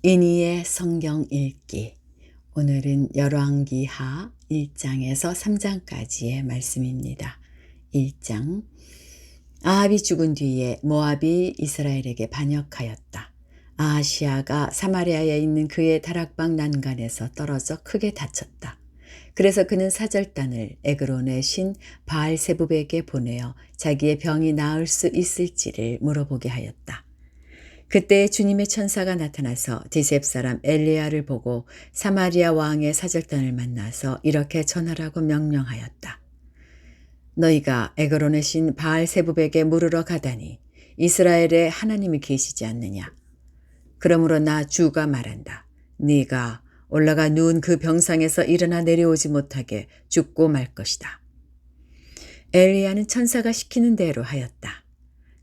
이니의 성경 읽기. 오늘은 열왕기하 1장에서 3장까지의 말씀입니다. 1장. 아합이 죽은 뒤에 모압이 이스라엘에게 반역하였다. 아하시아가 사마리아에 있는 그의 다락방 난간에서 떨어져 크게 다쳤다. 그래서 그는 사절단을 에그론의 신 바알세붑에게 보내어 자기의 병이 나을 수 있을지를 물어보게 하였다. 그때 주님의 천사가 나타나서 디셉 사람 엘리야를 보고 사마리아 왕의 사절단을 만나서 이렇게 전하라고 명령하였다. 너희가 에그론의 신 바알세붑에게 물으러 가다니 이스라엘에 하나님이 계시지 않느냐. 그러므로 나 주가 말한다. 네가 올라가 누운 그 병상에서 일어나 내려오지 못하게 죽고 말 것이다. 엘리야는 천사가 시키는 대로 하였다.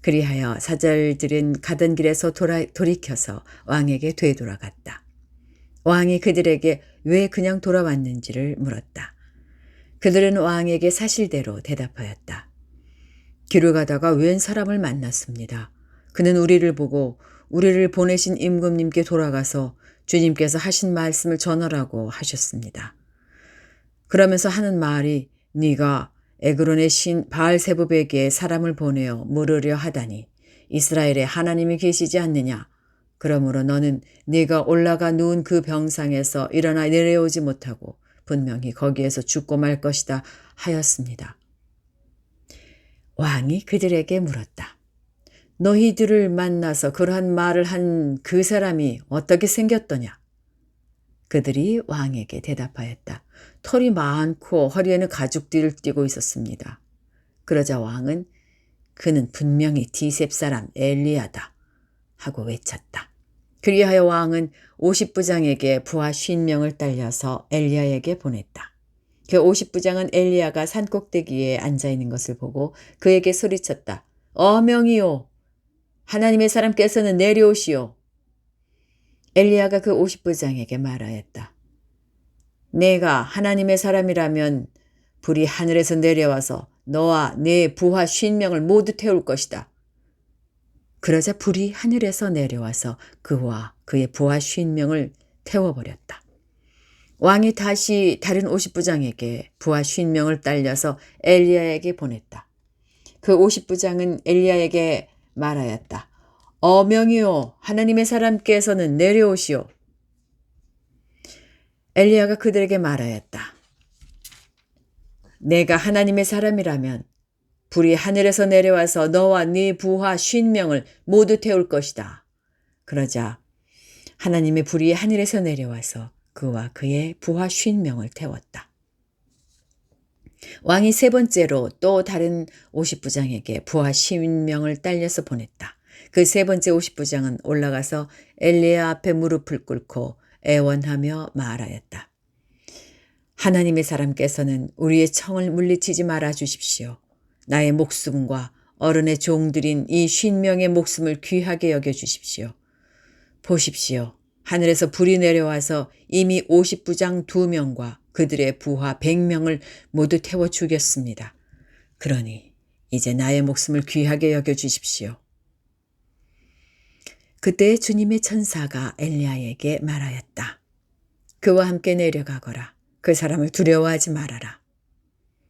그리하여 사절들은 가던 길에서 돌이켜서 왕에게 되돌아갔다. 왕이 그들에게 왜 그냥 돌아왔는지를 물었다. 그들은 왕에게 사실대로 대답하였다. 길을 가다가 웬 사람을 만났습니다. 그는 우리를 보고 우리를 보내신 임금님께 돌아가서 주님께서 하신 말씀을 전하라고 하셨습니다. 그러면서 하는 말이 네가 에그론의 신 바알세붑에게 사람을 보내어 물으려 하다니 이스라엘에 하나님이 계시지 않느냐. 그러므로 너는 네가 올라가 누운 그 병상에서 일어나 내려오지 못하고 분명히 거기에서 죽고 말 것이다 하였습니다. 왕이 그들에게 물었다. 너희들을 만나서 그러한 말을 한 그 사람이 어떻게 생겼더냐? 그들이 왕에게 대답하였다. 털이 많고 허리에는 가죽띠를 띠고 있었습니다. 그러자 왕은 그는 분명히 디셉 사람 엘리야다 하고 외쳤다. 그리하여 왕은 50부장에게 부하 50명을 딸려서 엘리야에게 보냈다. 그 50부장은 엘리야가 산꼭대기에 앉아있는 것을 보고 그에게 소리쳤다. 어명이요! 하나님의 사람께서는 내려오시오. 엘리야가 그 50부장에게 말하였다. 내가 하나님의 사람이라면 불이 하늘에서 내려와서 너와 네 부하 50명을 모두 태울 것이다. 그러자 불이 하늘에서 내려와서 그와 그의 부하 50명을 태워버렸다. 왕이 다시 다른 50부장에게 부하 50명을 딸려서 엘리야에게 보냈다. 그 50부장은 엘리야에게 말하였다. 어명이요, 하나님의 사람께서는 내려오시오. 엘리야가 그들에게 말하였다. 내가 하나님의 사람이라면 불이 하늘에서 내려와서 너와 네 부하 50명을 모두 태울 것이다. 그러자 하나님의 불이 하늘에서 내려와서 그와 그의 부하 50명을 태웠다. 왕이 세 번째로 또 다른 50부장에게 부하 50명을 딸려서 보냈다. 그 세 번째 50부장은 올라가서 엘리야 앞에 무릎을 꿇고 애원하며 말하였다. 하나님의 사람께서는 우리의 청을 물리치지 말아 주십시오. 나의 목숨과 어른의 종들인 이 50명의 목숨을 귀하게 여겨 주십시오. 보십시오. 하늘에서 불이 내려와서 이미 50부장 2명과 그들의 부하 100명을 모두 태워 죽였습니다. 그러니 이제 나의 목숨을 귀하게 여겨 주십시오. 그때 주님의 천사가 엘리야에게 말하였다. 그와 함께 내려가거라. 그 사람을 두려워하지 말아라.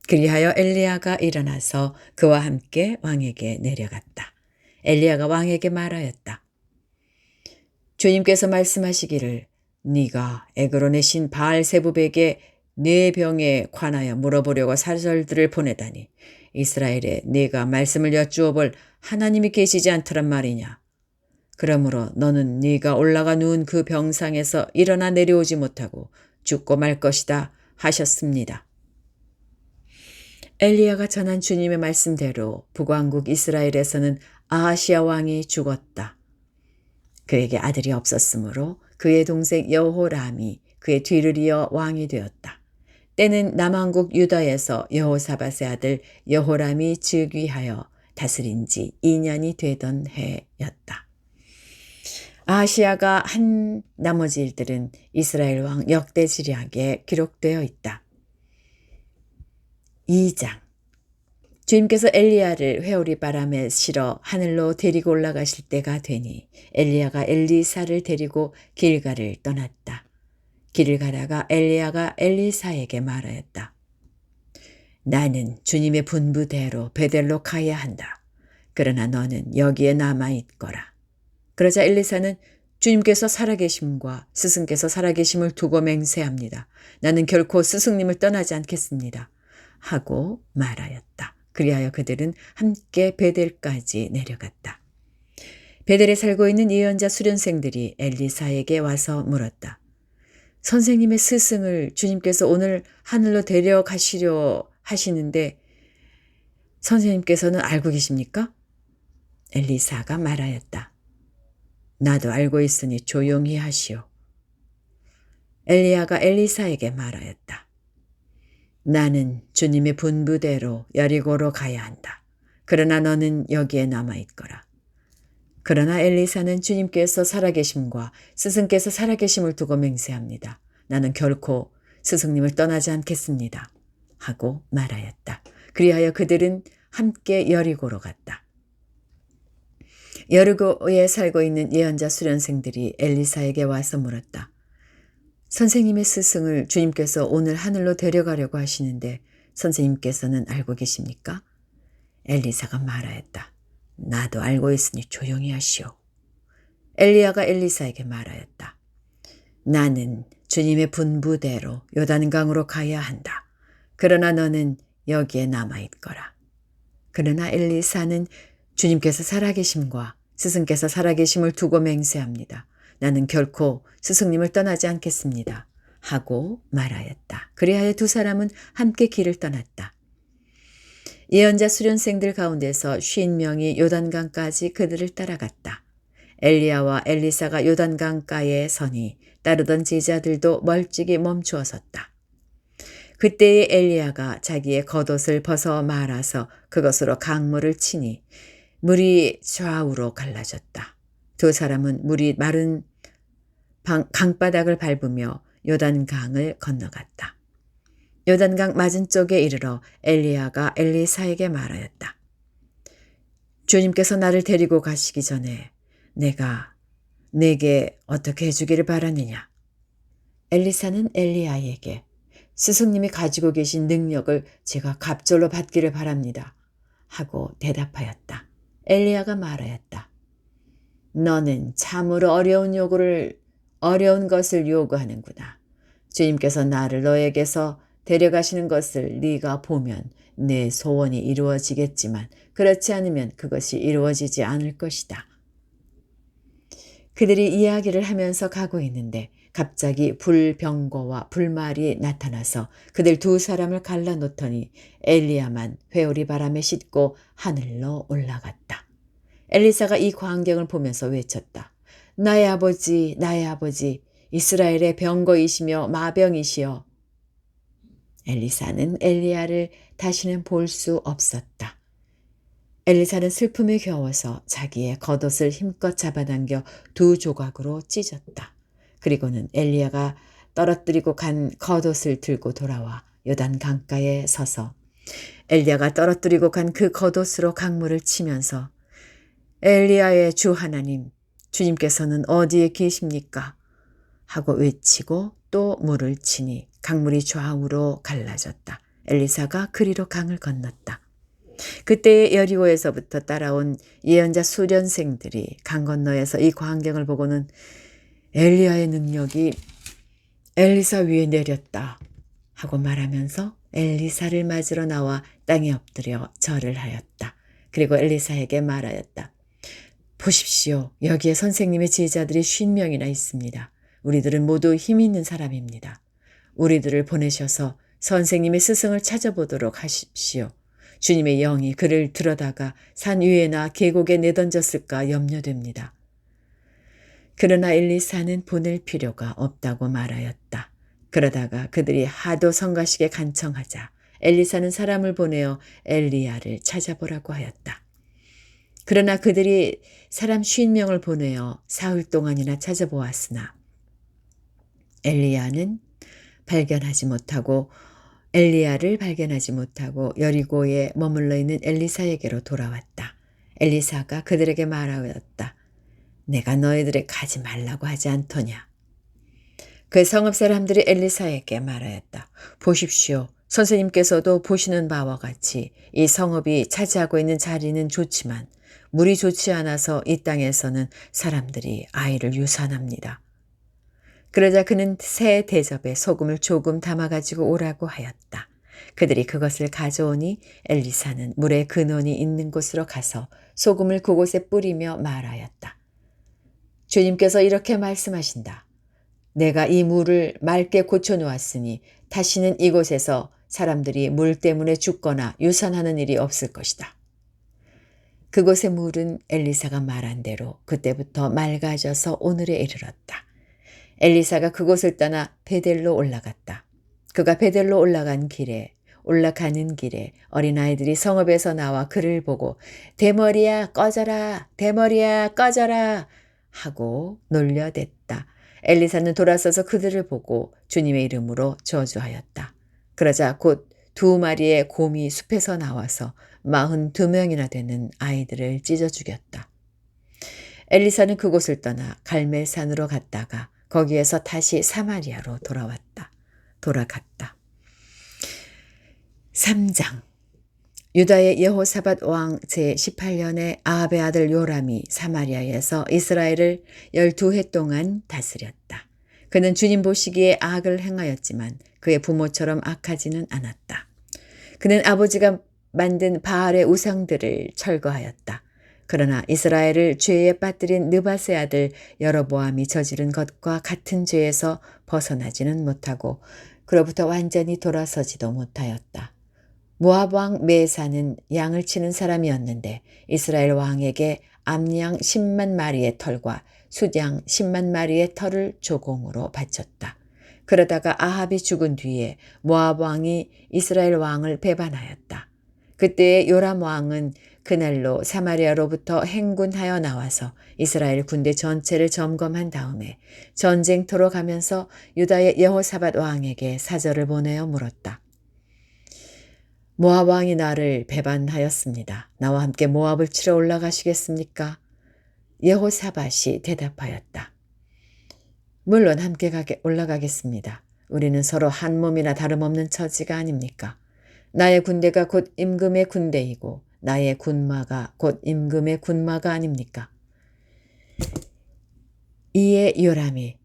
그리하여 엘리야가 일어나서 그와 함께 왕에게 내려갔다. 엘리야가 왕에게 말하였다. 주님께서 말씀하시기를 네가 에그론의 신 바알세붑에게 네 병에 관하여 물어보려고 사절들을 보내다니 이스라엘에 네가 말씀을 여쭈어 볼 하나님이 계시지 않더란 말이냐. 그러므로 너는 네가 올라가 누운 그 병상에서 일어나 내려오지 못하고 죽고 말 것이다 하셨습니다. 엘리야가 전한 주님의 말씀대로 북왕국 이스라엘에서는 아하시아 왕이 죽었다. 그에게 아들이 없었으므로 그의 동생 여호람이 그의 뒤를 이어 왕이 되었다. 때는 남왕국 유다에서 여호사밧의 아들 여호람이 즉위하여 다스린 지 2년이 되던 해였다. 아하시아가 한 나머지 일들은 이스라엘 왕 역대지략에 기록되어 있다. 2장. 주님께서 엘리야를 회오리 바람에 실어 하늘로 데리고 올라가실 때가 되니 엘리야가 엘리사를 데리고 길갈을 떠났다. 길을 가다가 엘리야가 엘리사에게 말하였다. 나는 주님의 분부대로 베델로 가야 한다. 그러나 너는 여기에 남아있거라. 그러자 엘리사는 주님께서 살아계심과 스승께서 살아계심을 두고 맹세합니다. 나는 결코 스승님을 떠나지 않겠습니다. 하고 말하였다. 그리하여 그들은 함께 베델까지 내려갔다. 베델에 살고 있는 예언자 수련생들이 엘리사에게 와서 물었다. 선생님의 스승을 주님께서 오늘 하늘로 데려가시려 하시는데 선생님께서는 알고 계십니까? 엘리사가 말하였다. 나도 알고 있으니 조용히 하시오. 엘리야가 엘리사에게 말하였다. 나는 주님의 분부대로 여리고로 가야 한다. 그러나 너는 여기에 남아있거라. 그러나 엘리사는 주님께서 살아계심과 스승께서 살아계심을 두고 맹세합니다. 나는 결코 스승님을 떠나지 않겠습니다. 하고 말하였다. 그리하여 그들은 함께 여리고로 갔다. 여리고에 살고 있는 예언자 수련생들이 엘리사에게 와서 물었다. 선생님의 스승을 주님께서 오늘 하늘로 데려가려고 하시는데 선생님께서는 알고 계십니까? 엘리사가 말하였다. 나도 알고 있으니 조용히 하시오. 엘리야가 엘리사에게 말하였다. 나는 주님의 분부대로 요단강으로 가야 한다. 그러나 너는 여기에 남아있거라. 그러나 엘리사는 주님께서 살아계심과 스승께서 살아계심을 두고 맹세합니다. 나는 결코 스승님을 떠나지 않겠습니다. 하고 말하였다. 그리하여 두 사람은 함께 길을 떠났다. 예언자 수련생들 가운데서 50명이 요단강까지 그들을 따라갔다. 엘리야와 엘리사가 요단강가에 서니 따르던 제자들도 멀찍이 멈추어 섰다. 그때에 엘리야가 자기의 겉옷을 벗어 말아서 그것으로 강물을 치니 물이 좌우로 갈라졌다. 두 사람은 물이 마른 강바닥을 밟으며 요단강을 건너갔다. 요단강 맞은쪽에 이르러 엘리야가 엘리사에게 말하였다. 주님께서 나를 데리고 가시기 전에 내가 내게 어떻게 해주기를 바라느냐. 엘리사는 엘리야에게 스승님이 가지고 계신 능력을 제가 갑절로 받기를 바랍니다. 하고 대답하였다. 엘리야가 말하였다. 너는 참으로 어려운 것을 요구하는구나. 주님께서 나를 너에게서 데려가시는 것을 네가 보면 내 소원이 이루어지겠지만 그렇지 않으면 그것이 이루어지지 않을 것이다. 그들이 이야기를 하면서 가고 있는데 갑자기 불병거와 불말이 나타나서 그들 두 사람을 갈라놓더니 엘리야만 회오리 바람에 싣고 하늘로 올라갔다. 엘리사가 이 광경을 보면서 외쳤다. 나의 아버지, 나의 아버지, 이스라엘의 병거이시며 마병이시여. 엘리사는 엘리야를 다시는 볼 수 없었다. 엘리사는 슬픔에 겨워서 자기의 겉옷을 힘껏 잡아당겨 두 조각으로 찢었다. 그리고는 엘리야가 떨어뜨리고 간 겉옷을 들고 돌아와 요단 강가에 서서 엘리야가 떨어뜨리고 간 그 겉옷으로 강물을 치면서 엘리야의 주 하나님, 주님께서는 어디에 계십니까? 하고 외치고 또 물을 치니 강물이 좌우로 갈라졌다. 엘리사가 그리로 강을 건넜다. 그때 여리고에서부터 따라온 예언자 수련생들이 강 건너에서 이 광경을 보고는 엘리야의 능력이 엘리사 위에 내렸다 하고 말하면서 엘리사를 맞으러 나와 땅에 엎드려 절을 하였다. 그리고 엘리사에게 말하였다. 보십시오. 여기에 선생님의 제자들이 50명이나 있습니다. 우리들은 모두 힘 있는 사람입니다. 우리들을 보내셔서 선생님의 스승을 찾아보도록 하십시오. 주님의 영이 그를 들여다가 산 위에나 계곡에 내던졌을까 염려됩니다. 그러나 엘리사는 보낼 필요가 없다고 말하였다. 그러다가 그들이 하도 성가시게 간청하자 엘리사는 사람을 보내어 엘리야를 찾아보라고 하였다. 그러나 그들이 사람 50명을 보내어 사흘 동안이나 찾아보았으나 엘리야는 발견하지 못하고 엘리야를 발견하지 못하고 여리고에 머물러 있는 엘리사에게로 돌아왔다. 엘리사가 그들에게 말하였다. 내가 너희들에게 가지 말라고 하지 않더냐. 그 성읍 사람들이 엘리사에게 말하였다. 보십시오. 선생님께서도 보시는 바와 같이 이 성읍이 차지하고 있는 자리는 좋지만 물이 좋지 않아서 이 땅에서는 사람들이 아이를 유산합니다. 그러자 그는 새 대접에 소금을 조금 담아가지고 오라고 하였다. 그들이 그것을 가져오니 엘리사는 물의 근원이 있는 곳으로 가서 소금을 그곳에 뿌리며 말하였다. 주님께서 이렇게 말씀하신다. 내가 이 물을 맑게 고쳐놓았으니 다시는 이곳에서 사람들이 물 때문에 죽거나 유산하는 일이 없을 것이다. 그곳의 물은 엘리사가 말한 대로 그때부터 맑아져서 오늘에 이르렀다. 엘리사가 그곳을 떠나 베델로 올라갔다. 그가 베델로 올라가는 길에 어린아이들이 성읍에서 나와 그를 보고 대머리야 꺼져라, 대머리야 꺼져라 하고 놀려댔다. 엘리사는 돌아서서 그들을 보고 주님의 이름으로 저주하였다. 그러자 곧 2마리의 곰이 숲에서 나와서 42명이나 되는 아이들을 찢어 죽였다. 엘리사는 그곳을 떠나 갈멜산으로 갔다가 거기에서 다시 사마리아로 돌아갔다. 3장. 유다의 여호사밧 왕 제18년에 아합의 아들 요람이 사마리아에서 이스라엘을 12해 동안 다스렸다. 그는 주님 보시기에 악을 행하였지만 그의 부모처럼 악하지는 않았다. 그는 아버지가 만든 바알의 우상들을 철거하였다. 그러나 이스라엘을 죄에 빠뜨린 느밧의 아들 여로보암이 저지른 것과 같은 죄에서 벗어나지는 못하고 그로부터 완전히 돌아서지도 못하였다. 모압 왕 메사는 양을 치는 사람이었는데 이스라엘 왕에게 암양 10만 마리의 털과 숫양 10만 마리의 털을 조공으로 바쳤다. 그러다가 아합이 죽은 뒤에 모압 왕이 이스라엘 왕을 배반하였다. 그때의 요람 왕은 그날로 사마리아로부터 행군하여 나와서 이스라엘 군대 전체를 점검한 다음에 전쟁터로 가면서 유다의 여호사밧 왕에게 사절을 보내어 물었다. 모압 왕이 나를 배반하였습니다. 나와 함께 모압을 치러 올라가시겠습니까? 여호사밧이 대답하였다. 물론 함께 올라가겠습니다. 우리는 서로 한 몸이나 다름없는 처지가 아닙니까? 나의 군대가 곧 임금의 군대이고 나의 군마가 곧 임금의 군마가 아닙니까? 이에 요람이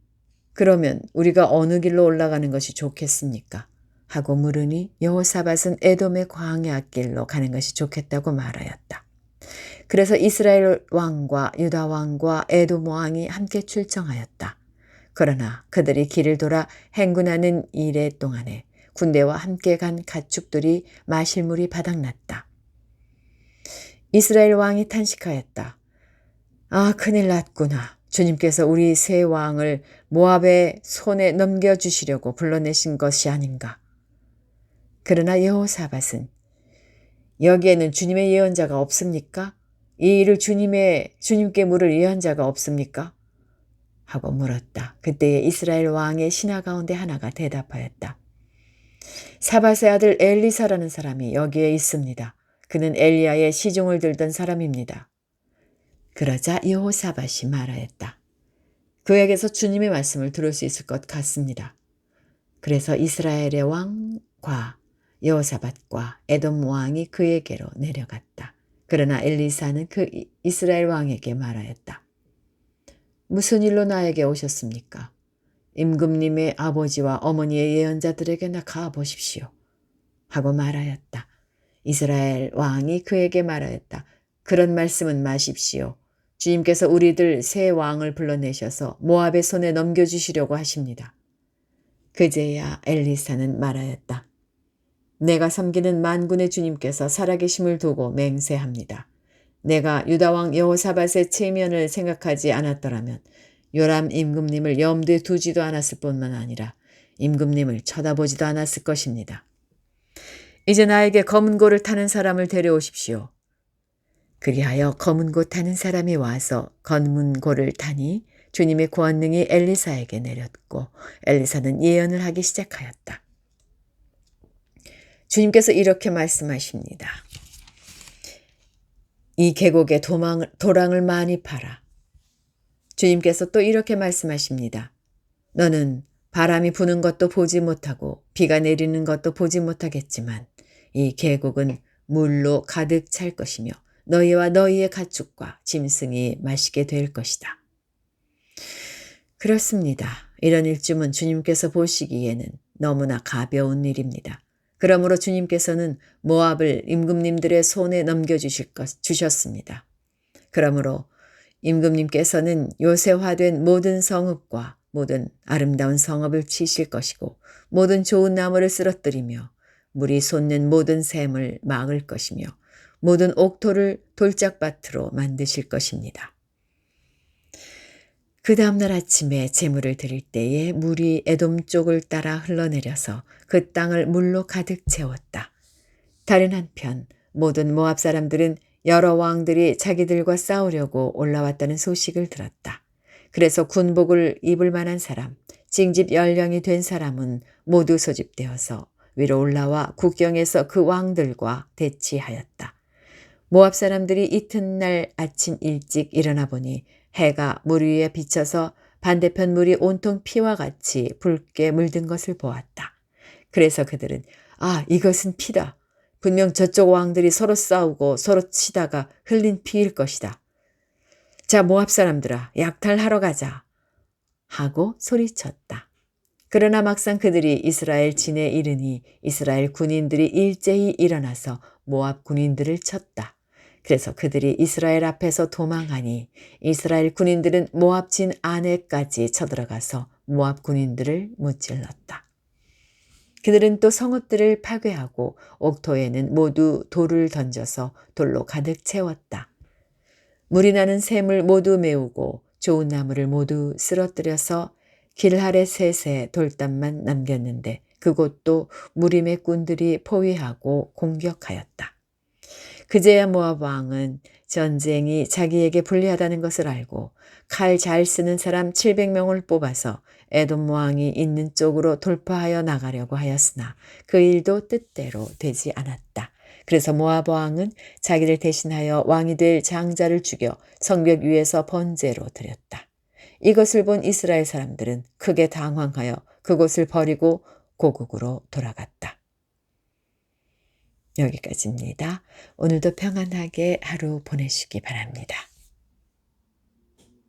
그러면 우리가 어느 길로 올라가는 것이 좋겠습니까? 하고 물으니 여호사밧은 에돔의 광야 길로 가는 것이 좋겠다고 말하였다. 그래서 이스라엘 왕과 유다 왕과 에돔 왕이 함께 출정하였다. 그러나 그들이 길을 돌아 행군하는 이래 동안에 군대와 함께 간 가축들이 마실 물이 바닥났다. 이스라엘 왕이 탄식하였다. 아, 큰일 났구나. 주님께서 우리 세 왕을 모압의 손에 넘겨주시려고 불러내신 것이 아닌가. 그러나 여호사밧은 여기에는 주님의 예언자가 없습니까? 이 일을 주님께 물을 예언자가 없습니까? 하고 물었다. 그때에 이스라엘 왕의 신하 가운데 하나가 대답하였다. 사밧의 아들 엘리사라는 사람이 여기에 있습니다. 그는 엘리야의 시종을 들던 사람입니다. 그러자 여호사밧이 말하였다. 그에게서 주님의 말씀을 들을 수 있을 것 같습니다. 그래서 이스라엘의 왕과 여호사밧과 에돔 왕이 그에게로 내려갔다. 그러나 엘리사는 그 이스라엘 왕에게 말하였다. 무슨 일로 나에게 오셨습니까? 임금님의 아버지와 어머니의 예언자들에게나 가보십시오. 하고 말하였다. 이스라엘 왕이 그에게 말하였다. 그런 말씀은 마십시오. 주님께서 우리들 세 왕을 불러내셔서 모압의 손에 넘겨주시려고 하십니다. 그제야 엘리사는 말하였다. 내가 섬기는 만군의 주님께서 살아계심을 두고 맹세합니다. 내가 유다왕 여호사밧의 체면을 생각하지 않았더라면 요람 임금님을 염두에 두지도 않았을 뿐만 아니라 임금님을 쳐다보지도 않았을 것입니다. 이제 나에게 검은 고를 타는 사람을 데려오십시오. 그리하여 검은 고 타는 사람이 와서 검은 고를 타니 주님의 권능이 엘리사에게 내렸고 엘리사는 예언을 하기 시작하였다. 주님께서 이렇게 말씀하십니다. 이 계곡에 도랑을 많이 팔아. 주님께서 또 이렇게 말씀하십니다. 너는 바람이 부는 것도 보지 못하고 비가 내리는 것도 보지 못하겠지만 이 계곡은 물로 가득 찰 것이며 너희와 너희의 가축과 짐승이 마시게 될 것이다. 그렇습니다. 이런 일쯤은 주님께서 보시기에는 너무나 가벼운 일입니다. 그러므로 주님께서는 모압을 임금님들의 손에 주셨습니다. 그러므로 임금님께서는 요새화된 모든 성읍과 모든 아름다운 성읍을 치실 것이고 모든 좋은 나무를 쓰러뜨리며 물이 솟는 모든 샘을 막을 것이며 모든 옥토를 돌짝밭으로 만드실 것입니다. 그 다음날 아침에 제물을 드릴 때에 물이 에돔 쪽을 따라 흘러내려서 그 땅을 물로 가득 채웠다. 다른 한편 모든 모압 사람들은 여러 왕들이 자기들과 싸우려고 올라왔다는 소식을 들었다. 그래서 군복을 입을 만한 사람, 징집 연령이 된 사람은 모두 소집되어서 위로 올라와 국경에서 그 왕들과 대치하였다. 모압 사람들이 이튿날 아침 일찍 일어나 보니 해가 물 위에 비쳐서 반대편 물이 온통 피와 같이 붉게 물든 것을 보았다. 그래서 그들은 이것은 피다. 분명 저쪽 왕들이 서로 싸우고 서로 치다가 흘린 피일 것이다. 자, 모압 사람들아, 약탈하러 가자 하고 소리쳤다. 그러나 막상 그들이 이스라엘 진에 이르니 이스라엘 군인들이 일제히 일어나서 모압 군인들을 쳤다. 그래서 그들이 이스라엘 앞에서 도망하니 이스라엘 군인들은 모압 진 안에까지 쳐들어가서 모압 군인들을 무찔렀다. 그들은 또 성읍들을 파괴하고 옥토에는 모두 돌을 던져서 돌로 가득 채웠다. 물이 나는 샘을 모두 메우고 좋은 나무를 모두 쓰러뜨려서 길하레 셋의 돌담만 남겼는데 그곳도 무림의 꾼들이 포위하고 공격하였다. 그제야 모압 왕은 전쟁이 자기에게 불리하다는 것을 알고 칼 잘 쓰는 사람 700명을 뽑아서 에돔 왕이 있는 쪽으로 돌파하여 나가려고 하였으나 그 일도 뜻대로 되지 않았다. 그래서 모압 왕은 자기를 대신하여 왕이 될 장자를 죽여 성벽 위에서 번제로 드렸다. 이것을 본 이스라엘 사람들은 크게 당황하여 그곳을 버리고 고국으로 돌아갔다. 여기까지입니다. 오늘도 평안하게 하루 보내시기 바랍니다.